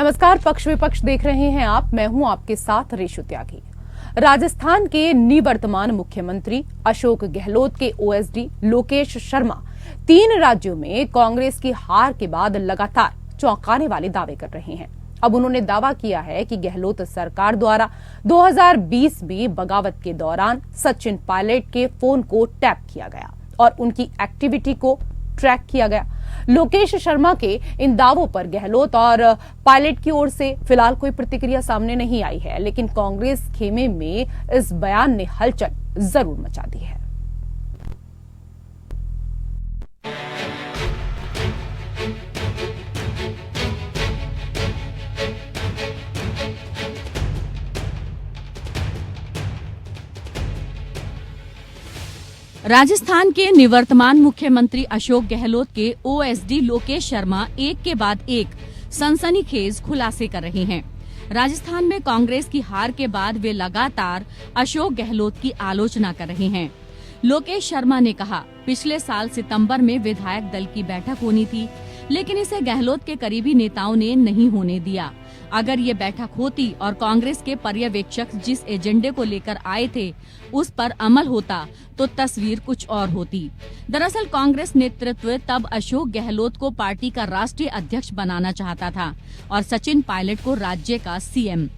नमस्कार, पक्ष विपक्ष देख रहे हैं आप। मैं हूं आपके साथ रेशु त्यागी। राजस्थान के निवर्तमान मुख्यमंत्री अशोक गहलोत के ओएसडी लोकेश शर्मा 3 राज्यों में कांग्रेस की हार के बाद लगातार चौंकाने वाले दावे कर रहे हैं। अब उन्होंने दावा किया है कि गहलोत सरकार द्वारा 2020 में बगावत के दौरान सचिन पायलट के फोन को टैप किया गया और उनकी एक्टिविटी को ट्रैक किया गया। लोकेश शर्मा के इन दावों पर गहलोत और पायलट की ओर से फिलहाल कोई प्रतिक्रिया सामने नहीं आई है, लेकिन कांग्रेस खेमे में इस बयान ने हलचल जरूर मचा दी है। राजस्थान के निवर्तमान मुख्यमंत्री अशोक गहलोत के ओएसडी लोकेश शर्मा एक के बाद एक सनसनीखेज खुलासे कर रहे हैं। राजस्थान में कांग्रेस की हार के बाद वे लगातार अशोक गहलोत की आलोचना कर रहे हैं। लोकेश शर्मा ने कहा, पिछले साल सितंबर में विधायक दल की बैठक होनी थी, लेकिन इसे गहलोत के करीबी नेताओं ने नहीं होने दिया। अगर ये बैठक होती और कांग्रेस के पर्यवेक्षक जिस एजेंडे को लेकर आए थे उस पर अमल होता तो तस्वीर कुछ और होती। दरअसल कांग्रेस नेतृत्व तब अशोक गहलोत को पार्टी का राष्ट्रीय अध्यक्ष बनाना चाहता था और सचिन पायलट को राज्य का सीएम।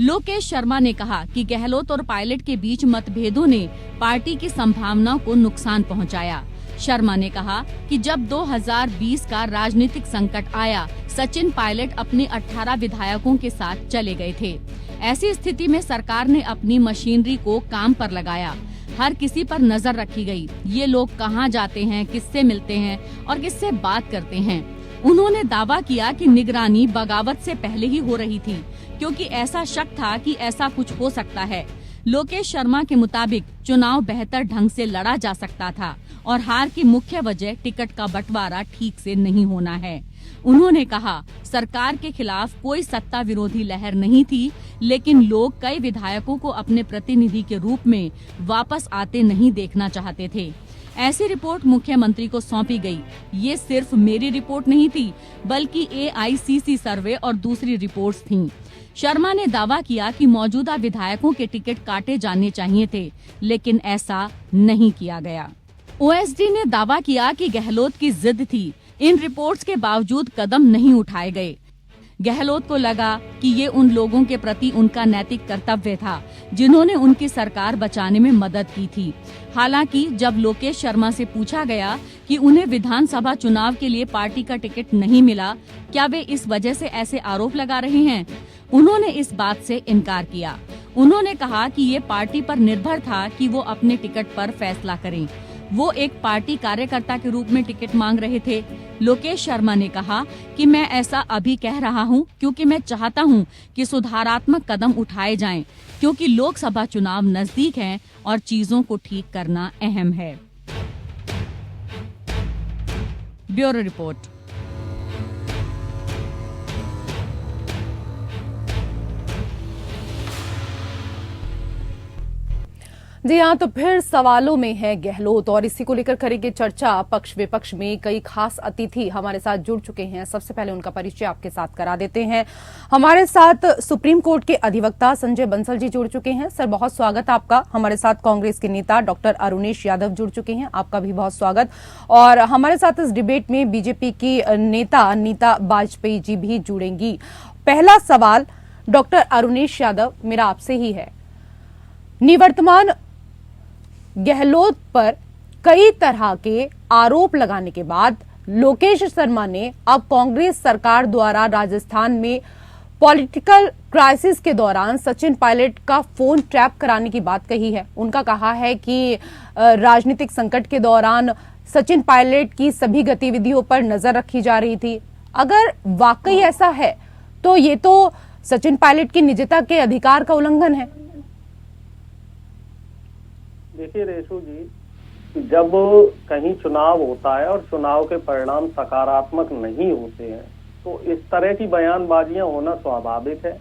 लोकेश शर्मा ने कहा कि गहलोत और पायलट के बीच मतभेदों ने पार्टी की संभावनाओं को नुकसान पहुंचाया। शर्मा ने कहा कि जब 2020 का राजनीतिक संकट आया, सचिन पायलट अपने 18 विधायकों के साथ चले गए थे। ऐसी स्थिति में सरकार ने अपनी मशीनरी को काम पर लगाया। हर किसी पर नजर रखी गई। ये लोग कहाँ जाते हैं, किससे मिलते हैं और किससे बात करते हैं। उन्होंने दावा किया कि निगरानी बगावत से पहले ही हो रही थी, क्योंकि ऐसा शक था कि ऐसा कुछ हो सकता है। लोकेश शर्मा के मुताबिक चुनाव बेहतर ढंग से लड़ा जा सकता था और हार की मुख्य वजह टिकट का बंटवारा ठीक से नहीं होना है। उन्होंने कहा, सरकार के खिलाफ कोई सत्ता विरोधी लहर नहीं थी, लेकिन लोग कई विधायकों को अपने प्रतिनिधि के रूप में वापस आते नहीं देखना चाहते थे। ऐसी रिपोर्ट मुख्यमंत्री को सौंपी गई। ये सिर्फ मेरी रिपोर्ट नहीं थी, बल्कि AICC सर्वे और दूसरी रिपोर्ट्स थीं। शर्मा ने दावा किया कि मौजूदा विधायकों के टिकट काटे जाने चाहिए थे, लेकिन ऐसा नहीं किया गया। ओएसडी ने दावा किया कि गहलोत की जिद थी। इन रिपोर्ट्स के बावजूद कदम नहीं उठाए गए। गहलोत को लगा कि ये उन लोगों के प्रति उनका नैतिक कर्तव्य था जिन्होंने उनकी सरकार बचाने में मदद की थी। हालांकि जब लोकेश शर्मा से पूछा गया कि उन्हें विधानसभा चुनाव के लिए पार्टी का टिकट नहीं मिला, क्या वे इस वजह से ऐसे आरोप लगा रहे हैं, उन्होंने इस बात से इनकार किया। उन्होंने कहा कि ये पार्टी पर निर्भर था कि वो अपने टिकट पर फैसला करें। वो एक पार्टी कार्यकर्ता के रूप में टिकट मांग रहे थे। लोकेश शर्मा ने कहा कि मैं ऐसा अभी कह रहा हूं क्योंकि मैं चाहता हूं कि सुधारात्मक कदम उठाए जाएं, क्योंकि लोकसभा चुनाव नजदीक हैं और चीजों को ठीक करना अहम है। Bureau report. जी हाँ, तो फिर सवालों में है गहलोत और इसी को लेकर करेंगे चर्चा। पक्ष विपक्ष में कई खास अतिथि हमारे साथ जुड़ चुके हैं। सबसे पहले उनका परिचय आपके साथ करा देते हैं। हमारे साथ सुप्रीम कोर्ट के अधिवक्ता संजय बंसल जी जुड़ चुके हैं। सर, बहुत स्वागत आपका। हमारे साथ कांग्रेस के नेता डॉक्टर अरुणेश यादव जुड़ चुके हैं, आपका भी बहुत स्वागत। और हमारे साथ इस डिबेट में बीजेपी की नेता नीता वाजपेयी जी भी जुड़ेंगी। पहला सवाल डॉक्टर अरुणेश यादव, मेरा आपसे ही है। निवर्तमान गहलोत पर कई तरह के आरोप लगाने के बाद लोकेश शर्मा ने अब कांग्रेस सरकार द्वारा राजस्थान में पॉलिटिकल क्राइसिस के दौरान सचिन पायलट का फोन ट्रैप कराने की बात कही है। उनका कहा है कि राजनीतिक संकट के दौरान सचिन पायलट की सभी गतिविधियों पर नजर रखी जा रही थी। अगर वाकई ऐसा है तो ये तो सचिन पायलट की निजता के अधिकार का उल्लंघन है। देखिए रेशु जी, जब कहीं चुनाव होता है और चुनाव के परिणाम सकारात्मक नहीं होते हैं तो इस तरह की बयानबाजियां होना स्वाभाविक है।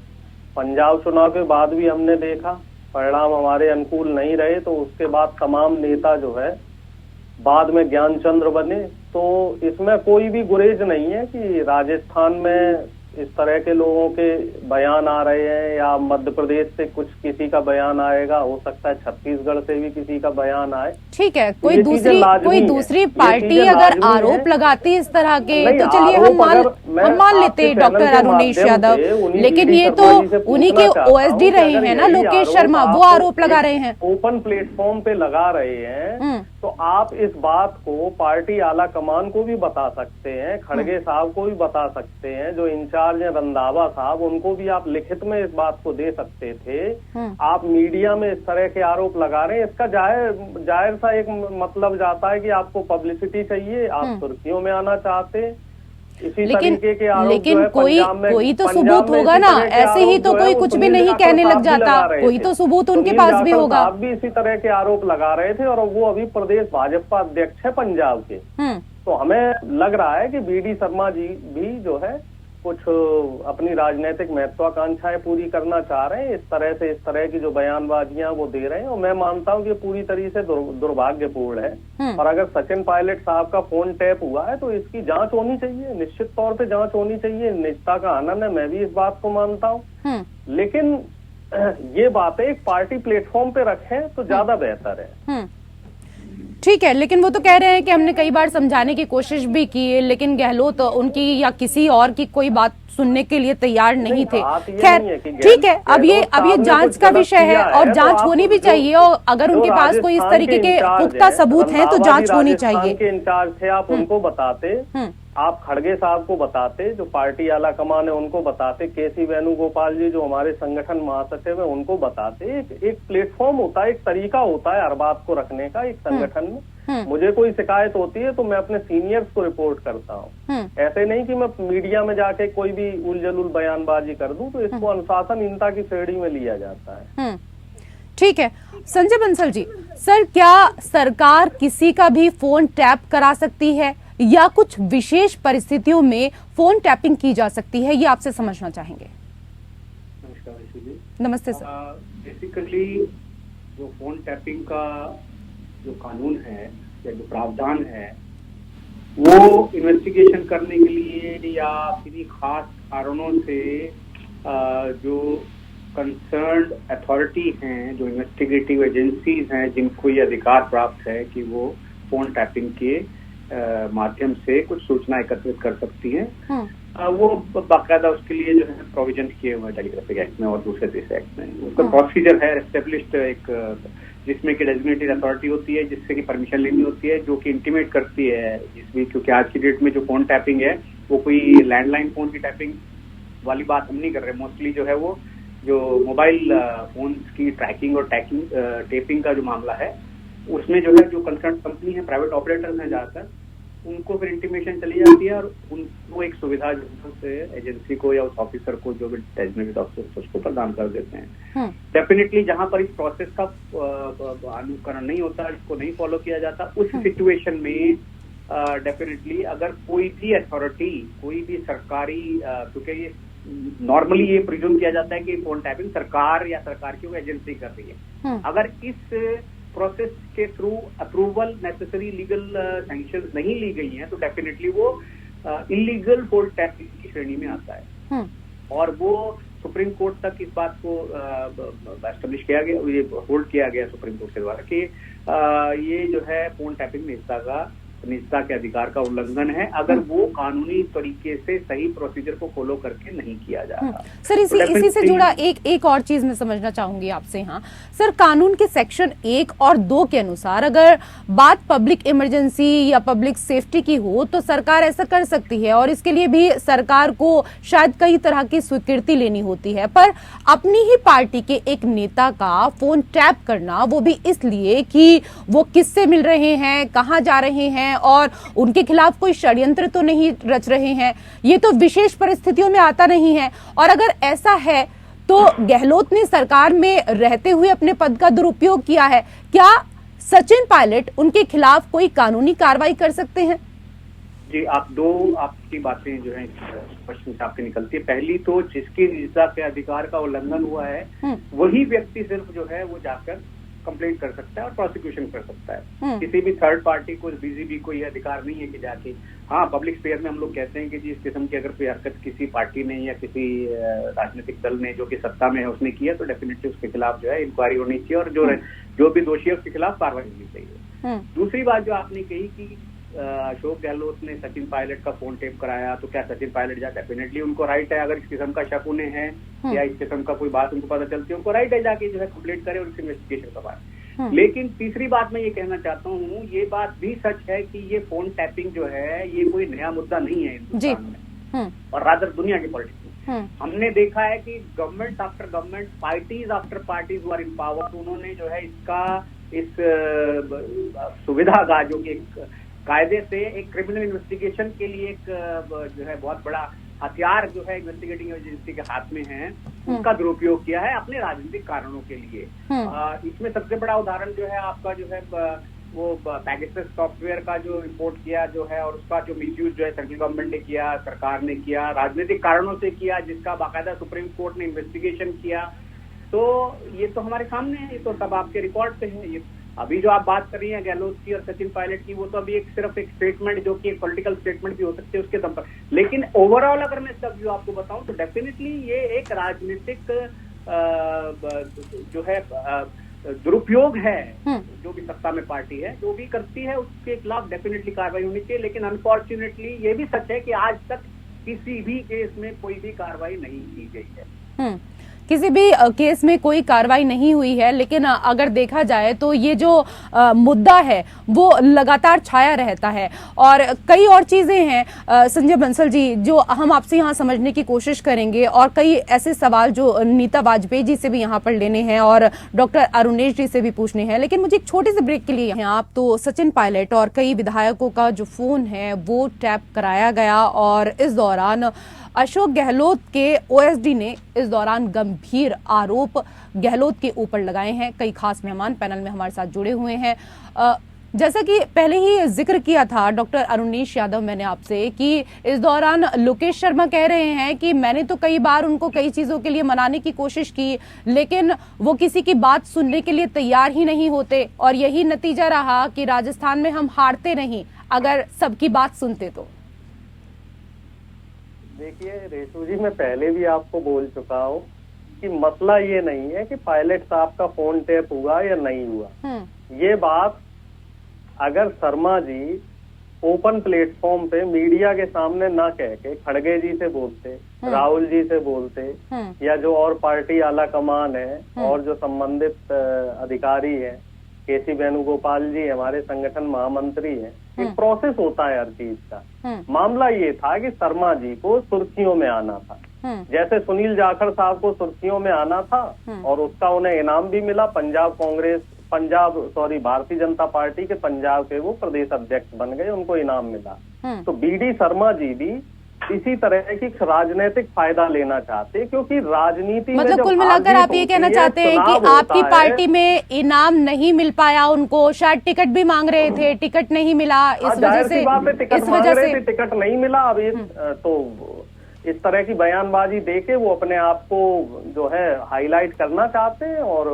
पंजाब चुनाव के बाद भी हमने देखा परिणाम हमारे अनुकूल नहीं रहे, तो उसके बाद तमाम नेता जो है बाद में ज्ञानचंद्र बने। तो इसमें कोई भी गुरेज नहीं है कि राजस्थान में इस तरह के लोगों के बयान आ रहे हैं, या मध्य प्रदेश से कुछ किसी का बयान आएगा, हो सकता है छत्तीसगढ़ से भी किसी का बयान आए। ठीक है, कोई दूसरी पार्टी अगर आरोप लगाती इस तरह के, तो चलिए हम मान लेते हैं डॉक्टर अरुणेश यादव, लेकिन ये तो उन्हीं के ओएसडी रहे हैं ना लोकेश शर्मा, वो आरोप लगा रहे हैं, ओपन प्लेटफॉर्म पे लगा रहे हैं। तो आप इस बात को पार्टी आला कमान को भी बता सकते हैं, खड़गे साहब को भी बता सकते हैं, जो इंचार्ज है रंधावा साहब, उनको भी आप लिखित में इस बात को दे सकते थे। आप मीडिया में इस तरह के आरोप लगा रहे हैं, इसका जाहिर सा एक मतलब जाता है कि आपको पब्लिसिटी चाहिए, आप सुर्खियों में आना चाहते हैं। लेकिन कोई तो सबूत होगा ना, ऐसे ही तो कोई कुछ भी नहीं कहने लग जाता, कोई तो सबूत उनके पास भी होगा। आप भी इसी तरह के आरोप लगा रहे थे, और वो अभी प्रदेश भाजपा अध्यक्ष है पंजाब के। तो हमें लग रहा है कि बीडी शर्मा जी भी जो है कुछ अपनी राजनीतिक महत्वाकांक्षाएं पूरी करना चाह रहे हैं, इस तरह की जो बयानबाजियां वो दे रहे हैं, और मैं मानता हूं कि पूरी तरीके से दुर्भाग्यपूर्ण है। और अगर सचिन पायलट साहब का फोन टैप हुआ है तो इसकी जांच होनी चाहिए, निश्चित तौर पे जांच होनी चाहिए, निजता का आनंद है, मैं भी इस बात को मानता हूँ। लेकिन ये बातें एक पार्टी प्लेटफॉर्म पे रखें तो ज्यादा बेहतर है। ठीक है, लेकिन वो तो कह रहे हैं कि हमने कई बार समझाने की कोशिश भी की, लेकिन गहलोत उनकी या किसी और की कोई बात सुनने के लिए तैयार नहीं थे। खैर ठीक है, अब ये जांच का विषय है और जांच होनी भी चाहिए, और अगर उनके पास कोई इस तरीके के पुख्ता सबूत हैं तो जांच होनी चाहिए। के इंचार्ज थे, आप उनको बताते, आप खड़गे साहब को बताते, जो पार्टी आला कमान है उनको बताते, केसी वेणुगोपाल जी जो हमारे संगठन महासचिव है उनको बताते। एक प्लेटफॉर्म होता है, एक तरीका होता है हर बात को रखने का एक संगठन में। मुझे कोई शिकायत होती है तो मैं अपने सीनियर्स को रिपोर्ट करता हूँ, ऐसे नहीं कि मैं मीडिया में जाके कोई भी उलझुल बयानबाजी कर दूं। तो इसको अनुशासनहीनता की श्रेणी में लिया जाता है। ठीक है, संजय बंसल जी, सर क्या सरकार किसी का भी फोन टैप करा सकती है, या कुछ विशेष परिस्थितियों में फोन टैपिंग की जा सकती है, ये आपसे समझना चाहेंगे। नमस्कार। नमस्ते सर। बेसिकली जो फोन टैपिंग का जो कानून है या जो प्रावधान है, वो इन्वेस्टिगेशन करने के लिए या किसी खास कारणों से जो कंसर्न्ड अथॉरिटी हैं, जो इन्वेस्टिगेटिव एजेंसीज हैं, जिनको ये अधिकार प्राप्त है कि वो फोन टैपिंग के माध्यम से कुछ सूचना एकत्रित कर सकती हैं, वो बाकायदा उसके लिए जो है प्रोविजन किए हुए टेलीग्राफिक एक्ट में और दूसरे एक्ट में उसका प्रोसीजर है एस्टेब्लिश्ड, एक जिसमें कि डेजिग्नेटेड अथॉरिटी होती है, जिससे कि परमिशन लेनी होती है, जो कि इंटीमेट करती है जिसमें, क्योंकि आज की डेट में जो फोन टैपिंग है वो कोई लैंडलाइन फोन की टैपिंग वाली बात हम नहीं कर रहे। मोस्टली जो है वो जो मोबाइल फोन की ट्रैकिंग और टेपिंग का जो मामला है, उसमें जो है जो कंसर्न कंपनी है, प्राइवेट ऑपरेटर्स हैं ज्यादातर, उनको फिर इंटीमेशन चली जाती है और उनको एक सुविधा जो से एजेंसी को या उस ऑफिसर को जो भी डेजिग्नेटेड ऑफिसर उसको प्रदान कर देते हैं। डेफिनेटली जहां पर इस प्रोसेस का अनुकरण नहीं होता, इसको नहीं फॉलो किया जाता, उस सिचुएशन में डेफिनेटली अगर कोई भी अथॉरिटी, कोई भी सरकारी, क्योंकि ये नॉर्मली ये प्रिज्यूम किया जाता है कि फोन टैपिंग सरकार या सरकार की कोई एजेंसी कर रही है, अगर इस प्रोसेस के through approval necessary legal sanctions नहीं ली गई हैं, तो डेफिनेटली वो इलीगल फोन टैपिंग की श्रेणी में आता है। और वो सुप्रीम कोर्ट तक इस बात को एस्टेब्लिश किया गया, ये होल्ड किया गया सुप्रीम कोर्ट के द्वारा कि ये जो है फोन टैपिंग निजता के अधिकार का उल्लंघन है, अगर वो कानूनी तरीके से सही प्रोसीजर को फॉलो करके नहीं किया जा रहा। सर इसी से जुड़ा एक और चीज मैं समझना चाहूंगी आपसे। हाँ सर, कानून के सेक्शन 1 और 2 के अनुसार अगर बात पब्लिक इमरजेंसी या पब्लिक सेफ्टी की हो तो सरकार ऐसा कर सकती है, और इसके लिए भी सरकार को शायद कई तरह की स्वीकृति लेनी होती है। पर अपनी ही पार्टी के एक नेता का फोन टैप करना, वो भी इसलिए कि वो किससे मिल रहे हैं, कहाँ जा रहे हैं, और उनके खिलाफ कोई षड्यंत्र तो नहीं रच रहे हैं, ये तो विशेष परिस्थितियों में आता नहीं है। और अगर ऐसा है तो गहलोत ने सरकार में रहते हुए अपने पद का दुरुपयोग किया है, क्या सचिन पायलट उनके खिलाफ कोई कानूनी कार्रवाई कर सकते हैं? जी, आपकी बातें जो है स्पष्ट हिसाब से निकलती है। पहली तो जिसकी निजता के अधिकार का उल्लंघन हुआ है, वही व्यक्ति सिर्फ जो है वो जाकर कंप्लेंट कर सकता है और प्रोसिक्यूशन कर सकता है। किसी भी थर्ड पार्टी को, बीजेपी को यह अधिकार नहीं है कि जाके, हाँ पब्लिक स्पेयर में हम लोग कहते हैं कि जी इस किस्म की अगर कोई हरकत किसी पार्टी ने या किसी राजनीतिक दल ने जो कि सत्ता में है उसने किया तो डेफिनेटली उसके खिलाफ जो है इंक्वायरी होनी चाहिए और जो भी दोषी है उसके खिलाफ कार्रवाई होनी चाहिए। दूसरी बात जो आपने कही कि अशोक गहलोत ने सचिन पायलट का फोन टेप कराया, तो क्या सचिन पायलट जा, डेफिनेटली उनको राइट है, अगर इस किस्म का शक उन्हें है या इस किस्म का कोई बात उनको पता चलती है, उनको राइट है जाके जो है कंप्लेंट करे और इन्वेस्टिगेशन करवाए। लेकिन तीसरी बात मैं ये कहना चाहता हूँ, ये बात भी सच है कि ये फोन टैपिंग जो है ये कोई नया मुद्दा नहीं है हिंदुस्तान में और रादर दुनिया की पॉलिटिक्स में। हमने देखा है कि government after government, parties after parties who are in power, उन्होंने जो है इसका इस सुविधा का जो कि कायदे से एक क्रिमिनल इन्वेस्टिगेशन के लिए एक जो है बहुत बड़ा हथियार जो है इन्वेस्टिगेटिंग एजेंसी के हाथ में है, उसका दुरुपयोग किया है अपने राजनीतिक कारणों के लिए। इसमें सबसे बड़ा उदाहरण जो है आपका जो है वो पैगासस सॉफ्टवेयर का जो रिपोर्ट किया जो है और उसका जो मिसयूज जो है सेंट्रल गवर्नमेंट ने किया, सरकार ने किया, राजनीतिक कारणों से किया, जिसका बाकायदा सुप्रीम कोर्ट ने इन्वेस्टिगेशन किया। तो ये तो हमारे सामने है, ये तो सब आपके रिकॉर्ड पे है। ये अभी जो आप बात कर रही हैं गहलोत की और सचिन पायलट की, वो तो अभी सिर्फ एक स्टेटमेंट जो कि एक पॉलिटिकल स्टेटमेंट भी हो सकती है उसके दम पर, लेकिन ओवरऑल अगर मैं इसका व्यू आपको बताऊं तो डेफिनेटली ये एक राजनीतिक जो है दुरुपयोग है। जो भी सत्ता में पार्टी है जो भी करती है उसके खिलाफ डेफिनेटली कार्रवाई होनी चाहिए, लेकिन अनफॉर्चुनेटली ये भी सच है कि आज तक किसी भी केस में कोई भी कार्रवाई नहीं की गई है। किसी भी केस में कोई कार्रवाई नहीं हुई है, लेकिन अगर देखा जाए तो ये जो मुद्दा है वो लगातार छाया रहता है और कई और चीजें हैं संजय बंसल जी जो हम आपसे यहाँ समझने की कोशिश करेंगे और कई ऐसे सवाल जो नीता वाजपेयी जी से भी यहाँ पर लेने हैं और डॉक्टर अरुणेश जी से भी पूछने हैं। लेकिन मुझे एक छोटे से ब्रेक के लिए आप तो सचिन पायलट और कई विधायकों का जो फोन है वो टैप कराया गया और इस दौरान अशोक गहलोत के ओएसडी ने इस दौरान गंभीर आरोप गहलोत के ऊपर लगाए हैं। कई खास मेहमान पैनल में हमारे साथ जुड़े हुए हैं। जैसा कि पहले ही जिक्र किया था डॉक्टर अरुणेश यादव मैंने आपसे कि इस दौरान लोकेश शर्मा कह रहे हैं कि मैंने तो कई बार उनको कई चीजों के लिए मनाने की कोशिश की, लेकिन वो किसी की बात सुनने के लिए तैयार ही नहीं होते और यही नतीजा रहा कि राजस्थान में हम हारते नहीं अगर सबकी बात सुनते तो। देखिए रेशू जी, मैं पहले भी आपको बोल चुका हूँ कि मसला ये नहीं है कि पायलट साहब का फोन टैप हुआ या नहीं हुआ। ये बात अगर शर्मा जी ओपन प्लेटफॉर्म पे मीडिया के सामने ना कह के खड़गे जी से बोलते, राहुल जी से बोलते या जो और पार्टी आला कमान है और जो संबंधित अधिकारी है, केसी वेणुगोपाल जी हमारे संगठन महामंत्री हैं, एक प्रोसेस होता है हर चीज का। मामला ये था कि शर्मा जी को सुर्खियों में आना था, जैसे सुनील जाखड़ साहब को सुर्खियों में आना था और उसका उन्हें इनाम भी मिला। भारतीय जनता पार्टी के पंजाब के वो प्रदेश अध्यक्ष बन गए, उनको इनाम मिला। तो बीडी शर्मा जी भी इसी तरह की राजनीतिक फायदा लेना चाहते, क्योंकि राजनीति मतलब कुल मिलाकर आप ये कहना चाहते हैं कि आपकी पार्टी में इनाम नहीं मिल पाया, उनको शायद टिकट भी मांग रहे थे, टिकट नहीं मिला, इस वजह से टिकट नहीं मिला। अब तो इस तरह की बयानबाजी देके वो अपने आप को जो है हाईलाइट करना चाहते हैं और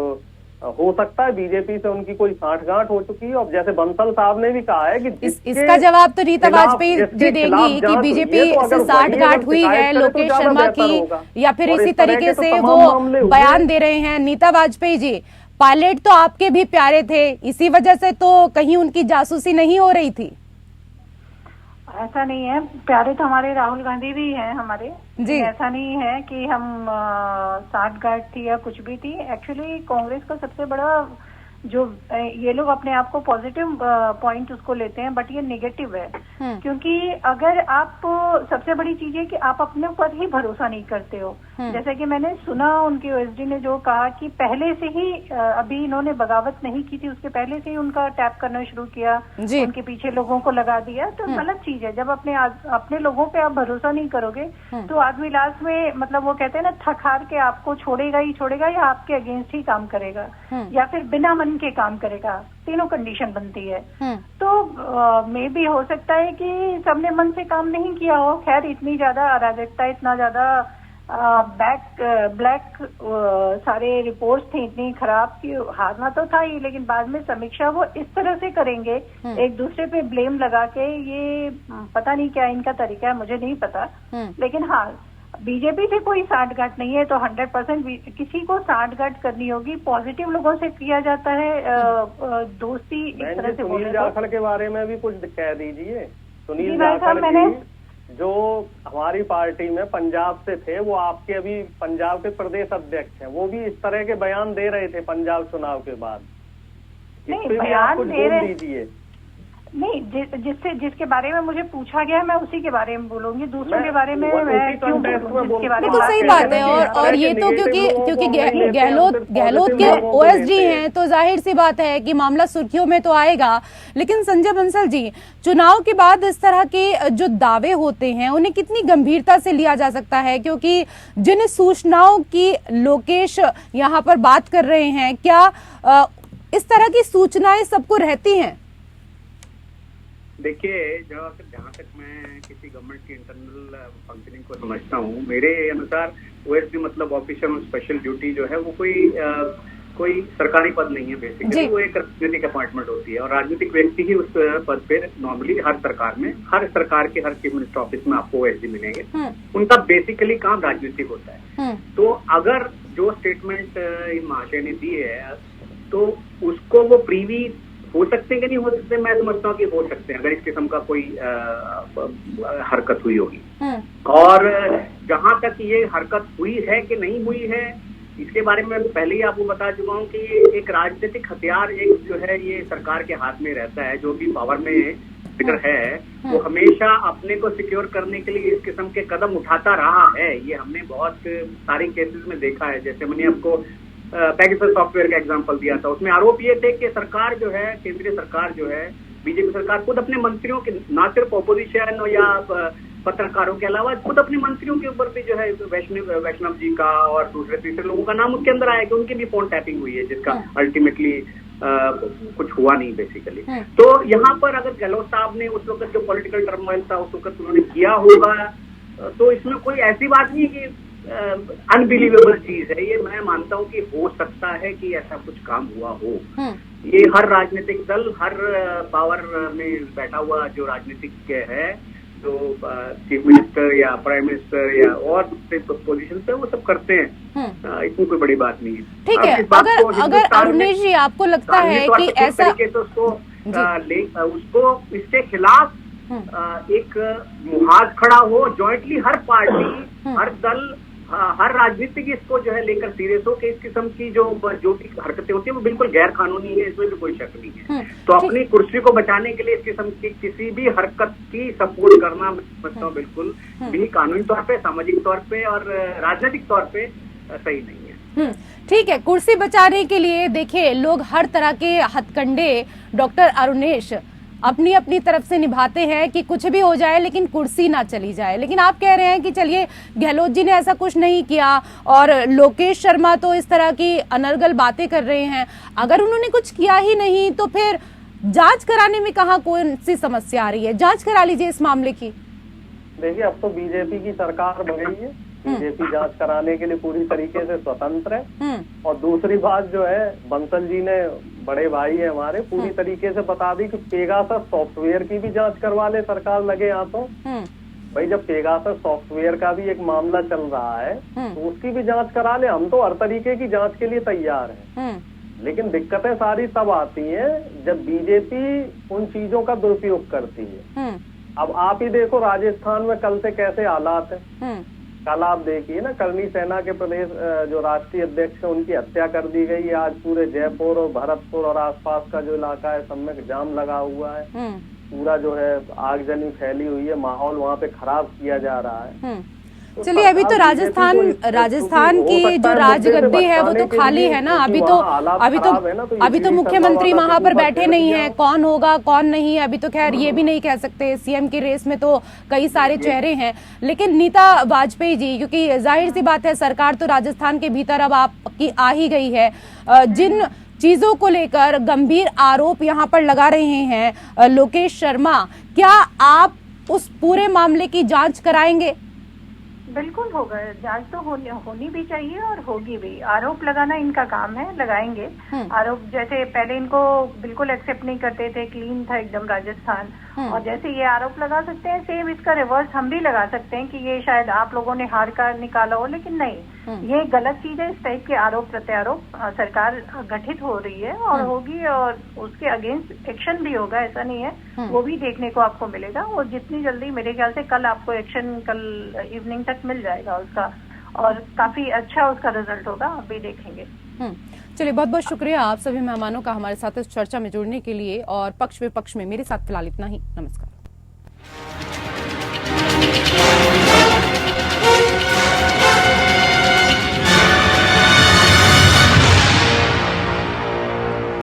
हो सकता है बीजेपी से उनकी कोई साठगांठ हो चुकी है। और जैसे बंसल साहब ने भी कहा है कि इसका जवाब तो नीता वाजपेयी जी देंगी कि बीजेपी से साठगांठ हुई है लोकेश शर्मा की, या फिर इसी तरीके से वो बयान दे रहे हैं। नीता वाजपेयी जी, पायलट तो आपके भी प्यारे थे, इसी वजह से तो कहीं उनकी जासूसी नहीं हो रही थी? ऐसा नहीं है, प्यारे तो हमारे राहुल गांधी भी हैं हमारे जी। ऐसा नहीं है कि हम साठगांठ थी या कुछ भी थी। एक्चुअली कांग्रेस का सबसे बड़ा जो ये लोग अपने आप को पॉजिटिव पॉइंट उसको लेते हैं, बट ये नेगेटिव है, क्योंकि अगर आप सबसे बड़ी चीज है कि आप अपने ऊपर ही भरोसा नहीं करते हो। जैसे कि मैंने सुना उनके ओएसडी ने जो कहा कि पहले से ही अभी इन्होंने बगावत नहीं की थी, उसके पहले से ही उनका टैप करना शुरू किया, उनके पीछे लोगों को लगा दिया। तो गलत चीज है, जब अपने लोगों पे आप भरोसा नहीं करोगे तो आदमी लास्ट में मतलब वो कहते हैं ना, थक हार के आपको छोड़ेगा ही छोड़ेगा या आपके अगेंस्ट ही काम करेगा या फिर बिना मन के काम करेगा। तीनों कंडीशन बनती है। तो मे भी हो सकता है कि सबने मन से काम नहीं किया हो। खैर, इतनी ज्यादा अराजकता, इतना ज्यादा ब्लैक सारे रिपोर्ट्स थे इतनी खराब कि हारना तो था ही, लेकिन बाद में समीक्षा वो इस तरह से करेंगे एक दूसरे पे ब्लेम लगा के, ये पता नहीं क्या इनका तरीका है, मुझे नहीं पता। लेकिन हाँ, बीजेपी से कोई साठगांठ नहीं है, तो 100% किसी को साठगांठ करनी होगी। पॉजिटिव लोगों से किया जाता है दोस्ती इस तरह से। सुनील जाखड़ के बारे में भी कुछ कह दीजिए। सुनील भाई साहब, मैंने जो हमारी पार्टी में पंजाब से थे, वो आपके अभी पंजाब के प्रदेश अध्यक्ष हैं, वो भी इस तरह के बयान दे रहे थे पंजाब चुनाव के बाद। नहीं, बयान दे रहे दीजिए। नहीं, जिसके बारे में मुझे पूछा गया है मैं उसी के बारे में बोलूंगी, दूसरों के बारे में मैं क्यों बोलूं जिसके बारे में। तो सही बात है। और ये तो क्योंकि गहलोत के ओएसडी हैं, तो जाहिर सी बात है कि मामला सुर्खियों में तो आएगा। लेकिन संजय बंसल जी, चुनाव के बाद इस तरह के जो दावे होते हैं उन्हें कितनी गंभीरता से लिया जा सकता है? क्योंकि जिन सूचनाओं की लोकेश यहाँ पर बात कर रहे हैं, क्या इस तरह की सूचनाएं सबको रहती हैं? देखिए, जहाँ तक मैं किसी गवर्नमेंट की इंटरनल फंक्शनिंग को समझता हूँ, मेरे अनुसार ओएसडी मतलब ऑफिसर ऑन स्पेशल ड्यूटी जो है वो कोई सरकारी पद नहीं है बेसिकली, वो एक राजनीतिक अपॉइंटमेंट होती है और राजनीतिक व्यक्ति ही उस पद पे नॉर्मली हर सरकार के हर चीफ मिनिस्टर ऑफिस में आपको ओएसडी मिलेंगे। उनका बेसिकली काम राजनीतिक होता है। तो अगर जो स्टेटमेंट महाशय ने दी है तो उसको वो प्रीवी हो सकते हैं कि नहीं हो सकते, मैं समझता हूँ कि हो सकते हैं अगर इस किस्म का कोई हरकत हुई होगी। और जहां तक ये हरकत हुई है कि नहीं हुई है, इसके बारे में पहले ही आपको बता चुका हूँ कि एक राजनीतिक हथियार एक जो है ये सरकार के हाथ में रहता है। जो भी पावर में फिगर है वो हमेशा अपने को सिक्योर करने के लिए इस किस्म के कदम उठाता रहा है। ये हमने बहुत सारी केसेस में देखा है। जैसे मैंने आपको पेगासस सॉफ्टवेयर का एग्जांपल दिया था, उसमें आरोप ये थे कि सरकार जो है, केंद्रीय सरकार जो है, बीजेपी सरकार खुद अपने मंत्रियों के, ना सिर्फ ऑपोजिशन या पत्रकारों के अलावा खुद अपने मंत्रियों के ऊपर भी जो है वैष्णव जी का और दूसरे तीसरे लोगों का नाम उसके अंदर आया कि उनकी भी फोन टैपिंग हुई है, जिसका अल्टीमेटली कुछ हुआ नहीं बेसिकली। तो यहाँ पर अगर गहलोत साहब ने उस वक्त जो पॉलिटिकल टर्मोइल था उस वक्त उन्होंने किया होगा, तो इसमें कोई ऐसी बात नहीं कि अनबिलीवेबल चीज है। ये मैं मानता हूँ कि हो सकता है कि ऐसा कुछ काम हुआ हो। ये हर राजनीतिक दल, हर पावर में बैठा हुआ जो राजनीतिक है, जो चीफ मिनिस्टर या प्राइम मिनिस्टर या और दूसरे पोजीशन पे, वो सब करते हैं। इसमें कोई बड़ी बात नहीं है। ठीक है। अगर अरुणेश जी आपको लगता है कि ऐसा तो उसको इसके खिलाफ एक मुहाज खड़ा हो, जॉइंटली हर पार्टी, हर दल, हर राजनीतिक इसको जो है लेकर सीरियस हो कि इस किस्म की जो भी हरकतें होती है वो बिल्कुल गैर कानूनी है, इसमें भी कोई शक नहीं है। तो अपनी कुर्सी को बचाने के लिए इस किस्म की किसी भी हरकत की सपोर्ट करना मैं समझता हूँ बिल्कुल भी कानूनी तौर पे, सामाजिक तौर पे और राजनीतिक तौर पे सही नहीं है। ठीक है। कुर्सी बचाने के लिए देखिए लोग हर तरह के हथकंडे डॉक्टर अरुणेश अपनी अपनी तरफ से निभाते हैं कि कुछ भी हो जाए लेकिन कुर्सी ना चली जाए। लेकिन आप कह रहे हैं कि चलिए गहलोत जी ने ऐसा कुछ नहीं किया और लोकेश शर्मा तो इस तरह की अनर्गल बातें कर रहे हैं। अगर उन्होंने कुछ किया ही नहीं तो फिर जांच कराने में कहाँ कौन सी समस्या आ रही है? जांच करा लीजिए इस मामले की। देखिए, अब तो बीजेपी की सरकार बन गई है, बीजेपी जांच कराने के लिए पूरी तरीके से स्वतंत्र है। और दूसरी बात जो है, बंसल जी ने, बड़े भाई है हमारे, पूरी तरीके से बता दी कि पेगासस सॉफ्टवेयर की भी जांच करवा ले सरकार लगे हाथों। भाई, जब पेगासस सॉफ्टवेयर का भी एक मामला चल रहा है तो उसकी भी जांच करा ले। हम तो हर तरीके की जांच के लिए तैयार हैं। लेकिन दिक्कतें सारी तब आती हैं जब बीजेपी उन चीजों का दुरुपयोग करती है। अब आप ही देखो राजस्थान में कल से कैसे हालात है। कल आप देखिए ना, करनी सेना के प्रदेश जो राष्ट्रीय अध्यक्ष है उनकी हत्या कर दी गई है। आज पूरे जयपुर और भरतपुर और आसपास का जो इलाका है सब में जाम लगा हुआ है। पूरा जो है आगजनी फैली हुई है, माहौल वहाँ पे खराब किया जा रहा है। चलिए, अभी तो राजस्थान की जो राजगद्दी है वो तो खाली है ना। अभी तो मुख्यमंत्री वहां पर बैठे नहीं है। कौन होगा कौन नहीं, अभी तो खैर ये भी नहीं कह सकते। सीएम की रेस में तो कई सारे चेहरे हैं। लेकिन नीता वाजपेयी जी, क्योंकि जाहिर सी बात है सरकार तो राजस्थान के भीतर अब आपकी आ ही गई है, जिन चीजों को लेकर गंभीर आरोप यहाँ पर लगा रहे हैं लोकेश शर्मा, क्या आप उस पूरे मामले की जांच कराएंगे? बिल्कुल होगा, जांच तो होनी भी चाहिए और होगी भी। आरोप लगाना इनका काम है, लगाएंगे आरोप। जैसे पहले इनको बिल्कुल एक्सेप्ट नहीं करते थे, क्लीन था एकदम राजस्थान, और जैसे ये आरोप लगा सकते हैं, सेम इसका रिवर्स हम भी लगा सकते हैं कि ये शायद आप लोगों ने हार का निकाला हो, लेकिन नहीं, ये गलत चीज है। इस टाइप के आरोप प्रत्यारोप सरकार गठित हो रही है और होगी, और उसके अगेंस्ट एक्शन भी होगा, ऐसा नहीं है, वो भी देखने को आपको मिलेगा। और जितनी जल्दी, मेरे ख्याल से कल आपको एक्शन, कल इवनिंग तक मिल जाएगा उसका, और काफी अच्छा उसका रिजल्ट होगा, आप भी देखेंगे। चलिए, बहुत बहुत शुक्रिया आप सभी मेहमानों का हमारे साथ इस चर्चा में जुड़ने के लिए। और पक्ष विपक्ष में मेरे साथ फिलहाल इतना ही। नमस्कार।